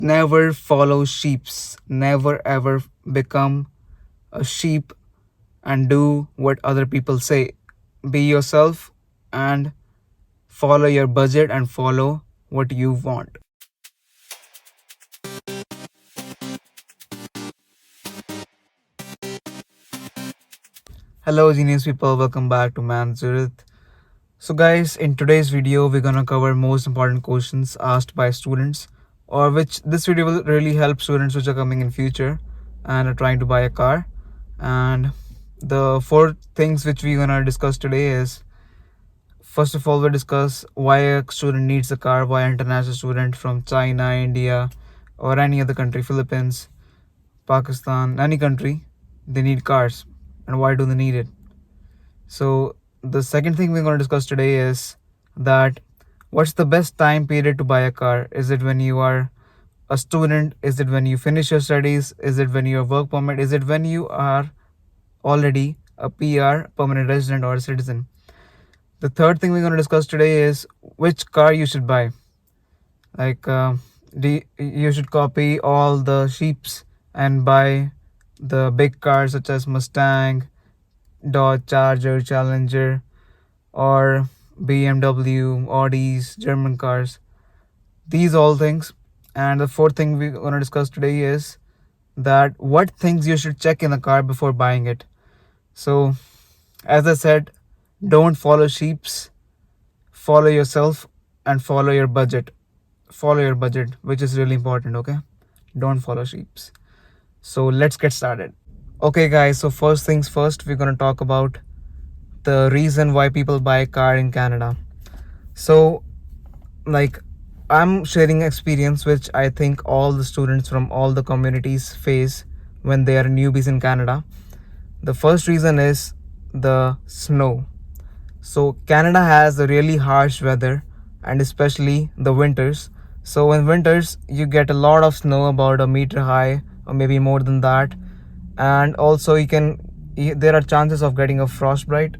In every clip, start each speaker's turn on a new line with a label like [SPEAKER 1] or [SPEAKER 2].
[SPEAKER 1] Never follow sheeps. Never ever become a sheep and do what other people say. Be yourself and follow your budget and follow what you want. Hello, genius people. Welcome back to Man Zurith. So, guys, in today's video, we're gonna cover most important questions asked by students, or which this video will really help students which are coming in future and are trying to buy a car. And the four things which we're gonna discuss today is, first of all, we'll discuss why a student needs a car, why an international student from China, India, or any other country, Philippines, Pakistan, any country, they need cars, and why do they need it. So the second thing we're going to discuss today is that what's the best time period to buy a car? Is it when you are a student? Is it when you finish your studies? Is it when you're work permit? Is it when you are already a PR, permanent resident, or a citizen? The third thing we're going to discuss today is which car you should buy. Like you should copy all the sheeps and buy the big cars such as Mustang, Dodge Charger, Challenger, or BMW, Audis, German cars. These all things. And the fourth thing we're going to discuss today is that what things you should check in a car before buying it. So, as I said, don't follow sheeps, follow yourself, and follow your budget. Follow your budget, which is really important, okay? Don't follow sheeps. So, let's get started. Okay, guys, so first things first, we're going to talk about the reason why people buy a car in Canada. So, like, I'm sharing experience which I think all the students from all the communities face when they are newbies in Canada. The first reason is the snow. So, Canada has a really harsh weather, and especially the winters. So, in winters, you get a lot of snow, about a meter high, or maybe more than that. And also there are chances of getting a frostbite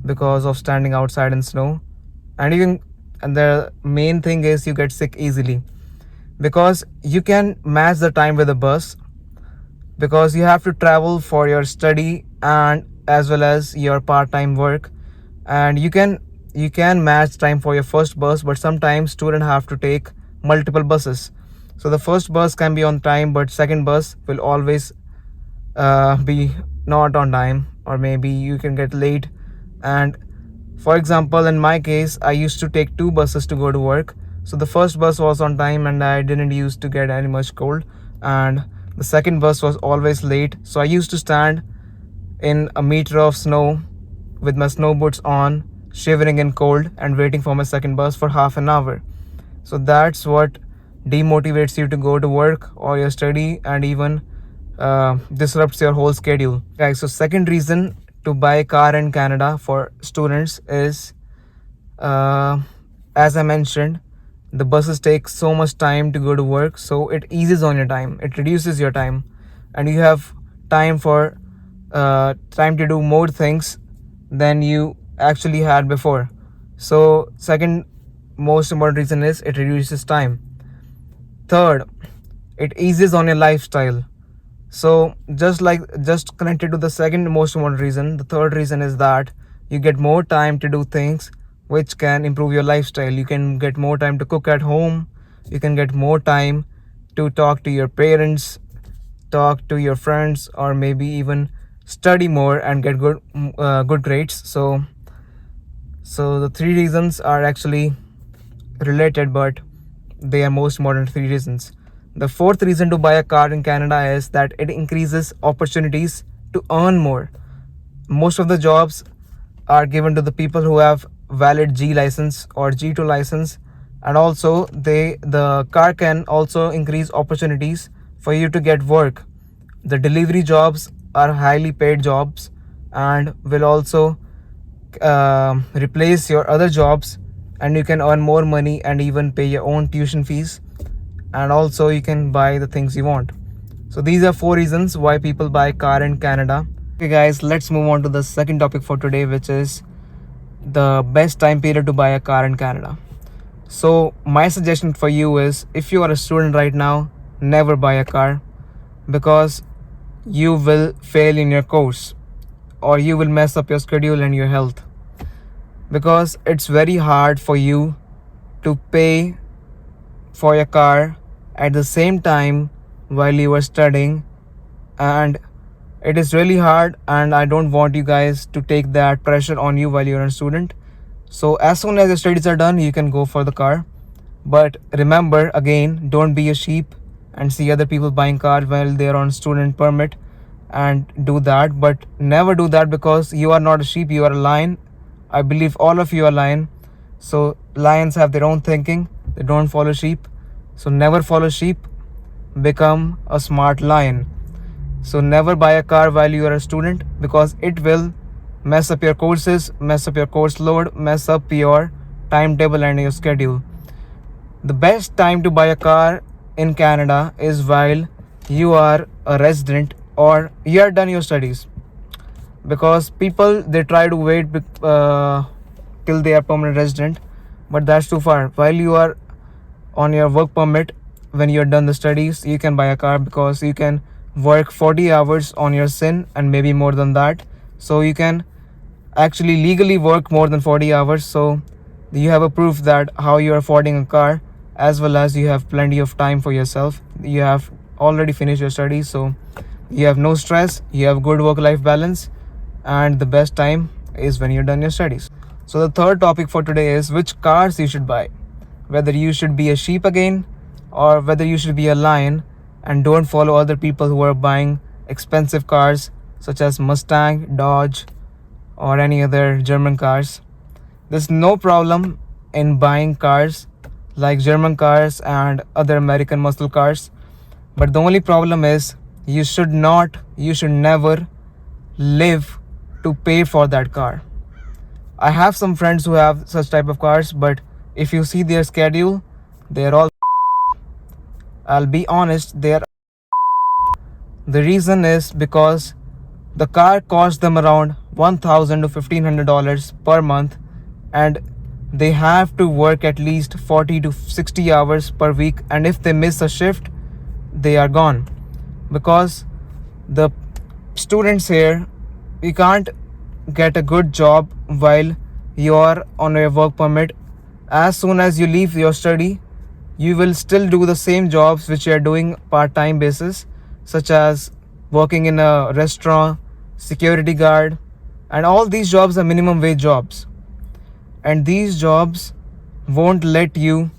[SPEAKER 1] because of standing outside in snow. And the main thing is you get sick easily, because you can match the time with a bus, because you have to travel for your study and as well as your part-time work. And you can match time for your first bus, but sometimes students have to take multiple buses. So the first bus can be on time, but second bus will always be not on time, or maybe you can get late. And for example, in my case, I used to take two buses to go to work. So the first bus was on time and I didn't used to get any much cold, and the second bus was always late. So I used to stand in a meter of snow with my snow boots on, shivering in cold, and waiting for my second bus for half an hour. So that's what demotivates you to go to work or your study, and even disrupts your whole schedule. Guys, so second reason to buy a car in Canada for students is, as I mentioned, the buses take so much time to go to work, so it eases on your time, it reduces your time, and you have time to do more things than you actually had before. So second most important reason is it reduces time. Third, it eases on your lifestyle. So just connected to the second most important reason, the third reason is that you get more time to do things which can improve your lifestyle. You can get more time to cook at home. You can get more time to talk to your parents, talk to your friends, or maybe even study more and get good grades. So the three reasons are actually related, but they are most important three reasons. The fourth reason to buy a car in Canada is that it increases opportunities to earn more. Most of the jobs are given to the people who have valid G license or G2 license, and also the car can also increase opportunities for you to get work. The delivery jobs are highly paid jobs and will also replace your other jobs, and you can earn more money and even pay your own tuition fees, and also you can buy the things you want. So these are four reasons why people buy car in Canada. Okay guys, let's move on to the second topic for today, which is the best time period to buy a car in Canada. So my suggestion for you is, if you are a student right now, never buy a car, because you will fail in your course, or you will mess up your schedule and your health, because it's very hard for you to pay for your car at the same time while you are studying. And it is really hard, and I don't want you guys to take that pressure on you while you're a student. So as soon as your studies are done, you can go for the car. But remember, again, don't be a sheep and see other people buying cars while they're on student permit and do that. But never do that, because you are not a sheep, you are a lion. I believe all of you are lion. So lions have their own thinking, they don't follow sheep. So never follow sheep, become a smart lion. So never buy a car while you are a student, because it will mess up your courses, mess up your course load, mess up your timetable and your schedule. The best time to buy a car in Canada is while you are a resident or you are done your studies, because people, they try to wait till they are permanent resident, but that's too far. While you are on your work permit, when you're done the studies, you can buy a car, because you can work 40 hours on your SIN and maybe more than that. So you can actually legally work more than 40 hours. So you have a proof that how you are affording a car, as well as you have plenty of time for yourself. You have already finished your studies, so you have no stress, you have good work-life balance, and the best time is when you're done your studies. So the third topic for today is which cars you should buy. Whether you should be a sheep again, or whether you should be a lion and don't follow other people who are buying expensive cars such as Mustang, Dodge, or any other German cars. There's no problem in buying cars like German cars and other American muscle cars, but the only problem is you should never live to pay for that car. I have some friends who have such type of cars, but if you see their schedule, they're all, I'll be honest, they're, the reason is because the car costs them around $1,000 to $1,500 per month, and they have to work at least 40 to 60 hours per week, and if they miss a shift, they are gone. Because the students here, we can't get a good job while you're on a work permit. As soon as you leave your study, you will still do the same jobs which you are doing part-time basis, such as working in a restaurant, security guard, and all these jobs are minimum wage jobs. And these jobs won't let you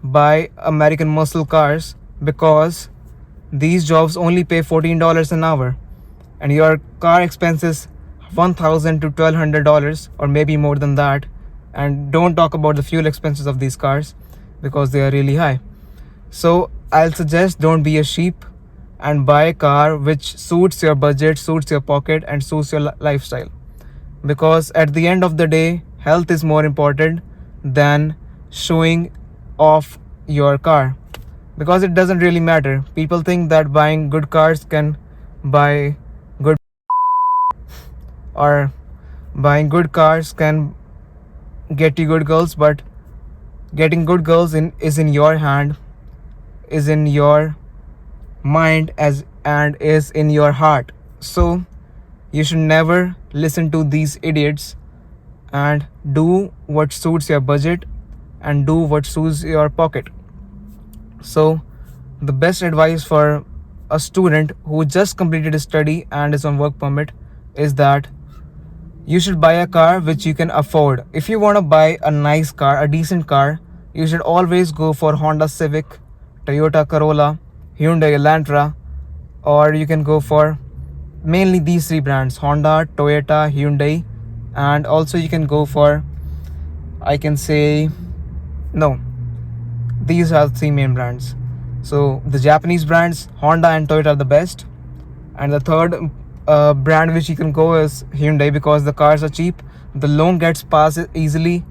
[SPEAKER 1] buy American muscle cars, because these jobs only pay $14 an hour, and your car expenses $1,000 to $1,200 or maybe more than that. And don't talk about the fuel expenses of these cars, because they are really high. So I'll suggest, don't be a sheep and buy a car which suits your budget, suits your pocket, and suits your lifestyle. Because at the end of the day, health is more important than showing off your car, because it doesn't really matter. People think that buying good cars can buy good, or buying good cars can get you good girls, but getting good girls is in your hand, is in your mind, and is in your heart. So you should never listen to these idiots, and do what suits your budget and do what suits your pocket. So the best advice for a student who just completed his study and is on work permit is that you should buy a car which you can afford. If you want to buy a nice car, a decent car, you should always go for Honda Civic, Toyota Corolla, Hyundai Elantra, or you can go for mainly these three brands: Honda, Toyota, Hyundai. And also you can go for, I can say, no, these are three main brands. So the Japanese brands, Honda and Toyota, are the best. And the third brand which you can go is Hyundai, because the cars are cheap, the loan gets passed easily,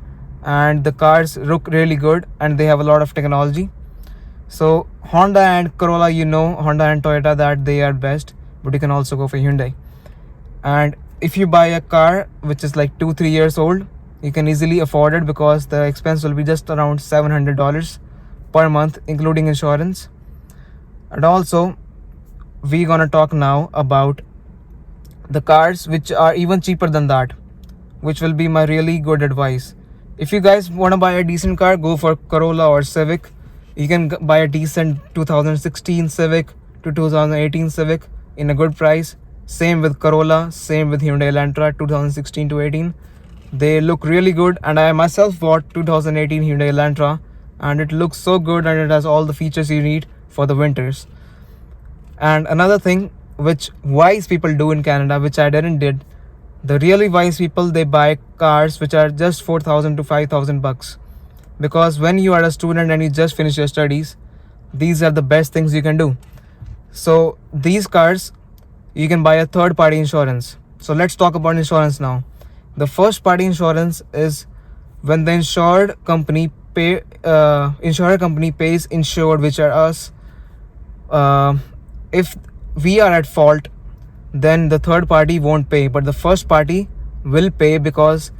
[SPEAKER 1] and the cars look really good, and they have a lot of technology. So Honda and Corolla, Honda and Toyota, that they are best, but you can also go for Hyundai. And if you buy a car which is like 2-3 years old, You can easily afford it because the expense will be just around $700 per month, including insurance. And also, we're gonna talk now about the cars which are even cheaper than that, which will be my really good advice. If you guys want to buy a decent car, go for Corolla or Civic. You can buy a decent 2016 Civic to 2018 Civic in a good price. Same with Corolla, same with Hyundai Elantra 2016 to 18. They look really good, and I myself bought 2018 Hyundai Elantra, and it looks so good, and it has all the features you need for the winters. And another thing which wise people do in Canada, which I did, the really wise people, they buy cars which are just 4,000 to 5,000 bucks. Because when you are a student and you just finish your studies, these are the best things you can do. So these cars, you can buy a third party insurance. So let's talk about insurance now. The first party insurance is when the insurer company pays insured, which are us. If we are at fault, then the third party won't pay, but the first party will pay because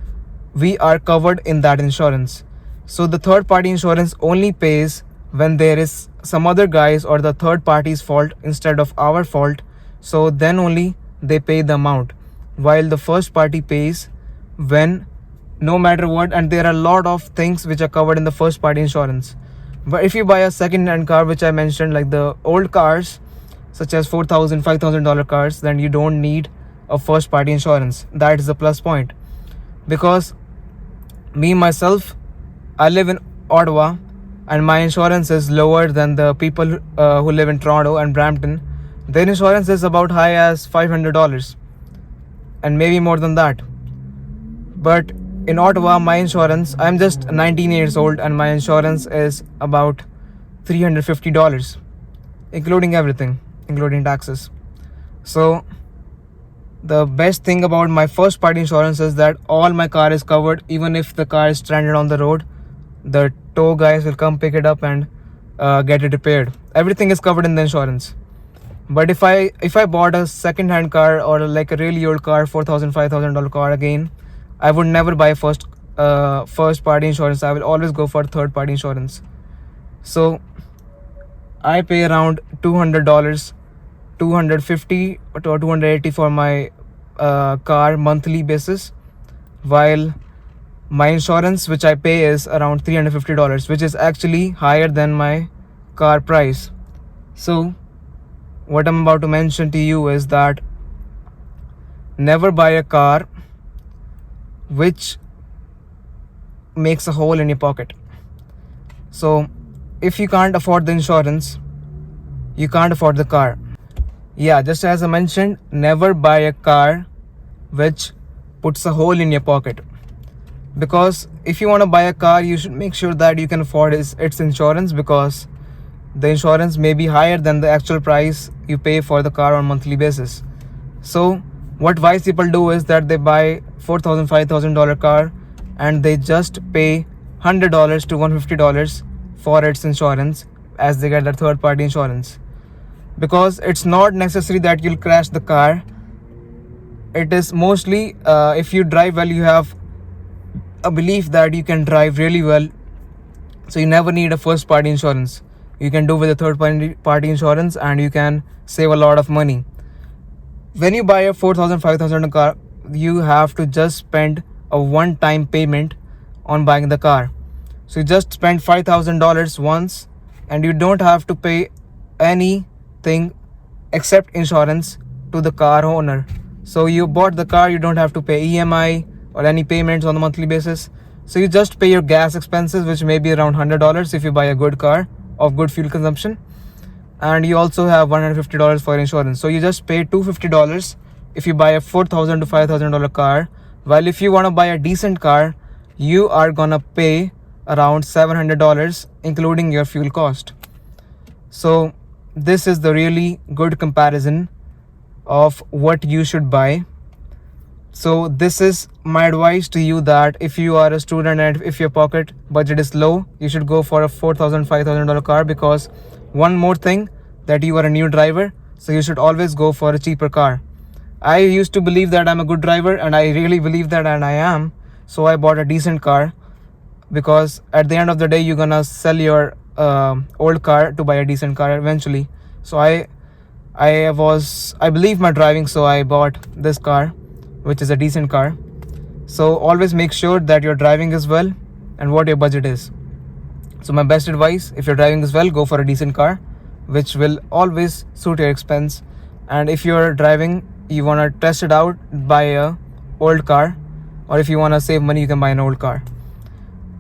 [SPEAKER 1] we are covered in that insurance. So the third party insurance only pays when there is some other guys or the third party's fault instead of our fault. So then only they pay the amount, while the first party pays when no matter what. And there are a lot of things which are covered in the first party insurance. But if you buy a second hand car, which I mentioned, like the old cars such as $4,000, $5,000 cars, then you don't need a first party insurance. That is a plus point. Because me myself, I live in Ottawa, and my insurance is lower than the people who live in Toronto and Brampton. Their insurance is about high as $500 and maybe more than that. But in Ottawa, my insurance, I'm just 19 years old, and my insurance is about $350, including everything, including taxes. So the best thing about my first party insurance is that all my car is covered. Even if the car is stranded on the road, the tow guys will come pick it up and get it repaired. Everything is covered in the insurance. But if I bought a second hand car or like a really old car, $4,000, $5,000 car, again, I would never buy first party insurance. I will always go for third party insurance. So I pay around $200, $250 or $280 for my car monthly basis, while my insurance which I pay is around $350, which is actually higher than my car price. So what I'm about to mention to you is that never buy a car which makes a hole in your pocket. So if you can't afford the insurance, you can't afford the car. Yeah, just as I mentioned, never buy a car which puts a hole in your pocket. Because if you want to buy a car, you should make sure that you can afford its insurance, because the insurance may be higher than the actual price you pay for the car on monthly basis. So what wise people do is that they buy $4,000, $5,000 car, and they just pay $100 to $150 for its insurance, as they get their third party insurance. Because it's not necessary that you'll crash the car. It is mostly if you drive well, you have a belief that you can drive really well, so you never need a first party insurance. You can do with a third party insurance, and you can save a lot of money. When you buy a $4,000, $5,000 car, you have to just spend a one-time payment on buying the car. So you just spend $5,000 once, and you don't have to pay anything except insurance to the car owner. So you bought the car, you don't have to pay EMI or any payments on a monthly basis. So you just pay your gas expenses, which may be around $100 if you buy a good car of good fuel consumption, and you also have $150 for insurance. So you just pay $250 if you buy a $4,000 to $5,000 car, while if you want to buy a decent car, you are gonna pay around $700, including your fuel cost. So this is the really good comparison of what you should buy. So this is my advice to you, that if you are a student and if your pocket budget is low, you should go for a $4,000, $5,000 car. Because one more thing, that you are a new driver, so you should always go for a cheaper car. I used to believe that I'm a good driver, and I really believe that, and I am. so I bought a decent car, because at the end of the day you're gonna sell your old car to buy a decent car eventually. So I believe my driving, so I bought this car, which is a decent car. So always make sure that your driving is well and what your budget is. So my best advice, if your driving is well, go for a decent car which will always suit your expense. And if you're driving, you want to test it out, buy a old car, or if you want to save money, you can buy an old car.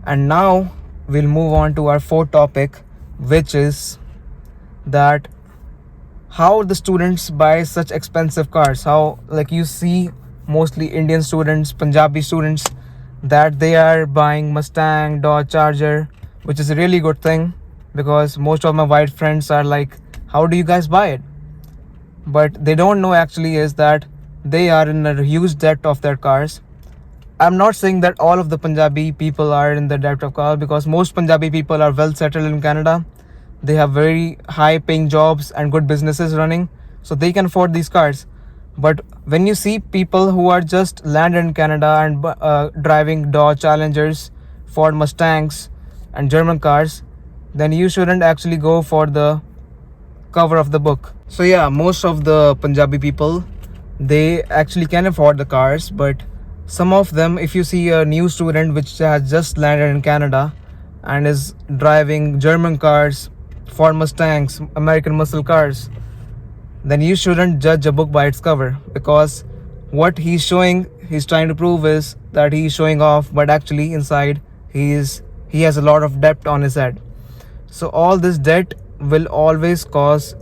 [SPEAKER 1] And now we'll move on to our fourth topic, which is that how the students buy such expensive cars. How, like, you see mostly Indian students, Punjabi students, that they are buying Mustang, Dodge Charger, which is a really good thing, because most of my white friends are like, how do you guys buy it? But they don't know actually is that they are in a huge debt of their cars. I'm not saying that all of the Punjabi people are in the debt of cars, because most Punjabi people are well settled in Canada. They have very high paying jobs and good businesses running, so they can afford these cars. But when you see people who are just landed in Canada and driving Dodge Challengers, Ford Mustangs, and German cars, then you shouldn't actually go for the cover of the book. So yeah, most of the Punjabi people, they actually can afford the cars, but some of them, if you see a new student which has just landed in Canada and is driving German cars, Ford Mustangs, American muscle cars, then you shouldn't judge a book by its cover, because what he's trying to prove is that he's showing off, but actually inside he has a lot of debt on his head. So all this debt will always cause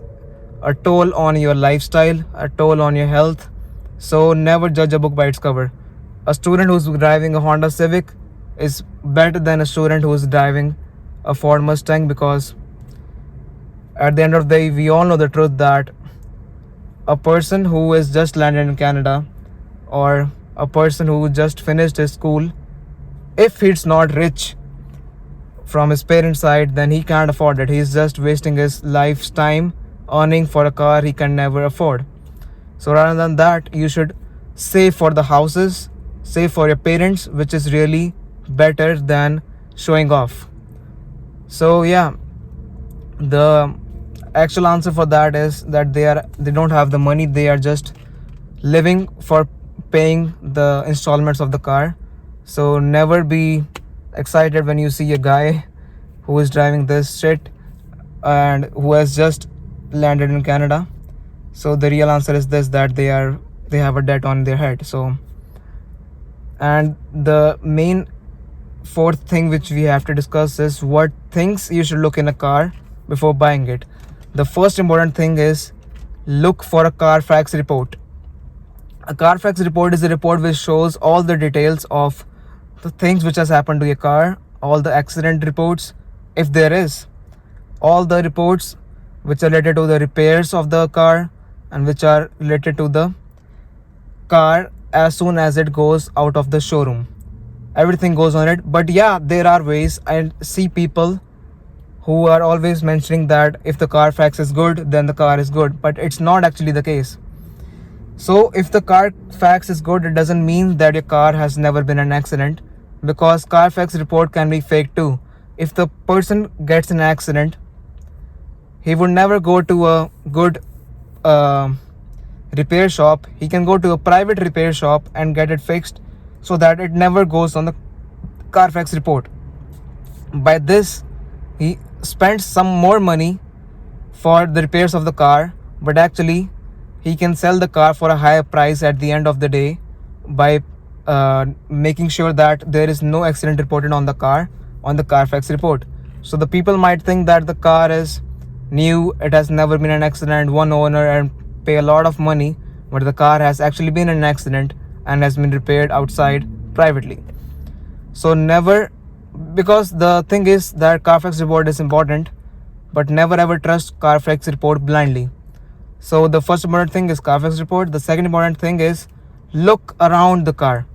[SPEAKER 1] a toll on your lifestyle, a toll on your health. So never judge a book by its cover. A student who's driving a Honda Civic is better than a student who's driving a Ford Mustang, because at the end of the day, we all know the truth that a person who is just landed in Canada, or a person who just finished his school, if he's not rich from his parents' side, then he can't afford it. He's just wasting his life's time earning for a car he can never afford. So rather than that, you should save for the houses, save for your parents, which is really better than showing off. So yeah, the actual answer for that is that they don't have the money. They are just living for paying the installments of the car. So never be excited when you see a guy who is driving this shit and who has just landed in Canada. So the real answer is this, that they have a debt on their head. So, and the main fourth thing which we have to discuss is what things you should look in a car before buying it. The first important thing is look for a Carfax report. A Carfax report is a report which shows all the details of the things which has happened to your car, all the accident reports, if there is, all the reports which are related to the repairs of the car and which are related to the car as soon as it goes out of the showroom. Everything goes on it. But yeah, there are ways. I see people who are always mentioning that if the Carfax is good, then the car is good, but it's not actually the case. So if the Carfax is good, it doesn't mean that your car has never been an accident, because Carfax report can be fake too. If the person gets an accident, he would never go to a good repair shop. He can go to a private repair shop and get it fixed, so that it never goes on the Carfax report. By this, he spends some more money for the repairs of the car, but actually he can sell the car for a higher price at the end of the day by making sure that there is no accident reported on the car on the Carfax report. So the people might think that the car is new, it has never been an accident, one owner, and pay a lot of money, but the car has actually been an accident and has been repaired outside privately. So never, because the thing is that Carfax report is important, but never ever trust Carfax report blindly. So the first important thing is Carfax report. The second important thing is look around the car,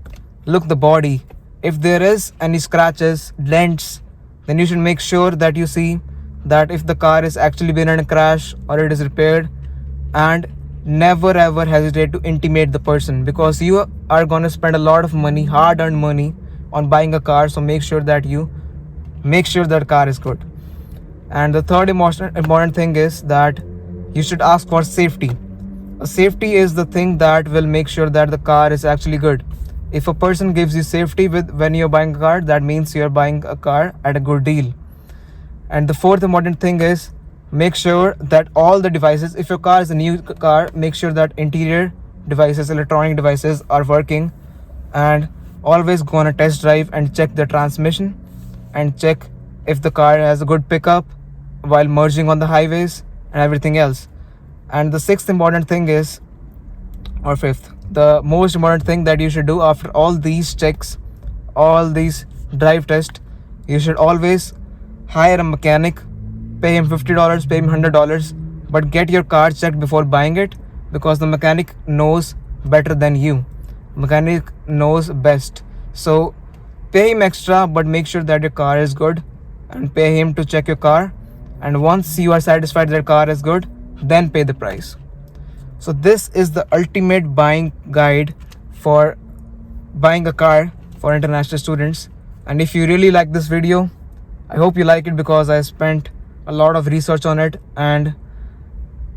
[SPEAKER 1] look the body. If there is any scratches, dents, then you should make sure that you see that if the car is actually been in a crash or it is repaired. And never ever hesitate to intimate the person, because you are going to spend a lot of money, hard earned money, on buying a car, so make sure that you make sure that car is good. And the third important thing is that you should ask for safety. Safety is the thing that will make sure that the car is actually good. If a person gives you safety with when you're buying a car, that means you're buying a car at a good deal. And the fourth important thing is make sure that all the devices, if your car is a new car, make sure that interior devices, electronic devices are working. And always go on a test drive and check the transmission and check if the car has a good pickup while merging on the highways and everything else. And the sixth important thing is, or fifth, the most important thing that you should do after all these checks, all these drive tests, you should always hire a mechanic, pay him $50, pay him $100, but get your car checked before buying it, because the mechanic knows better than you. Mechanic knows best. So pay him extra, but make sure that your car is good, and pay him to check your car. And once you are satisfied that your car is good, then pay the price. So this is the ultimate buying guide for buying a car for international students. And if you really like this video, I hope you like it, because I spent a lot of research on it and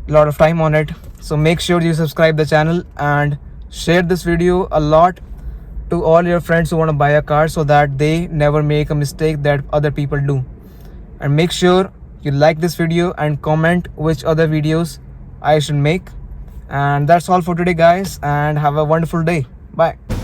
[SPEAKER 1] a lot of time on it. So make sure you subscribe the channel and share this video a lot to all your friends who want to buy a car, so that they never make a mistake that other people do. And make sure you like this video and comment which other videos I should make. And that's all for today, guys, and have a wonderful day. Bye.